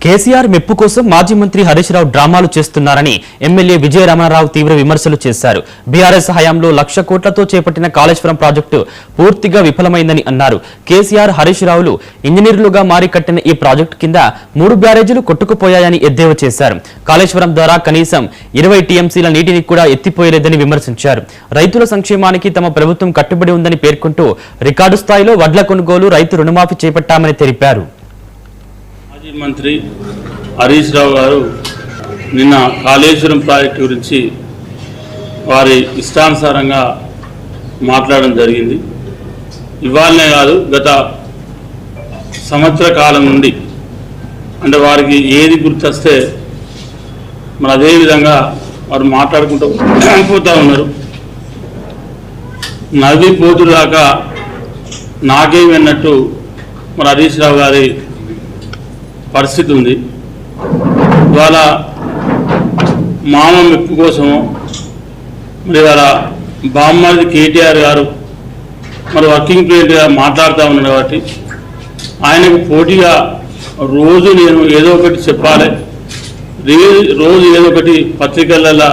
కేసీఆర్ మెప్పు కోసం మాజీ మంత్రి హరీష్ రావు డ్రామాలు చేస్తున్నారని ఎమ్మెల్యే విజయరమణారావు తీవ్ర విమర్శలు చేశారు. బీఆర్ఎస్ హయాంలో 1,00,000 కోట్లతో చేపట్టిన కాళేశ్వరం ప్రాజెక్టు పూర్తిగా విఫలమైందని అన్నారు. కేసీఆర్ హరీష్ రావులు ఇంజనీర్లుగా మారి కట్టిన ఈ ప్రాజెక్టు కింద 3 బ్యారేజీలు కొట్టుకుపోయాయని ఎద్దేవా చేశారు. కాళేశ్వరం ద్వారా కనీసం 20 టీఎంసీల నీటిని కూడా ఎత్తిపోయలేదని విమర్శించారు. రైతుల సంక్షేమానికి తమ ప్రభుత్వం కట్టుబడి ఉందని పేర్కొంటూ రికార్డు స్థాయిలో వడ్ల కొనుగోలు, రైతు రుణమాఫీ చేపట్టామని తెలిపారు. మాజీ మంత్రి హరీష్ రావు గారు నిన్న కాళేశ్వరం ప్రాజెక్టు గురించి వారి ఇష్టానుసారంగా మాట్లాడడం జరిగింది. ఇవాళనే కాదు, గత సంవత్సర కాలం నుండి అంటే వారికి ఏది గుర్తొస్తే మరి అదేవిధంగా వారు మాట్లాడుకుంటూ పోతూ ఉన్నారు. నది పోతురు దాకా నాకేమన్నట్టు మరి హరీష్ రావు గారి పరిస్థితి ఉంది. ఇవాళ మామ మెప్పు కోసము మరి ఇవాళ బామ్మది కేటీఆర్ గారు మరి వర్కింగ్ ప్రెసిడెంట్గా మాట్లాడుతూ ఉన్నాడు కాబట్టి ఆయనకు పోటీగా రోజు నేను ఏదో ఒకటి చెప్పాలి, రోజు ఏదో ఒకటి పత్రికలలో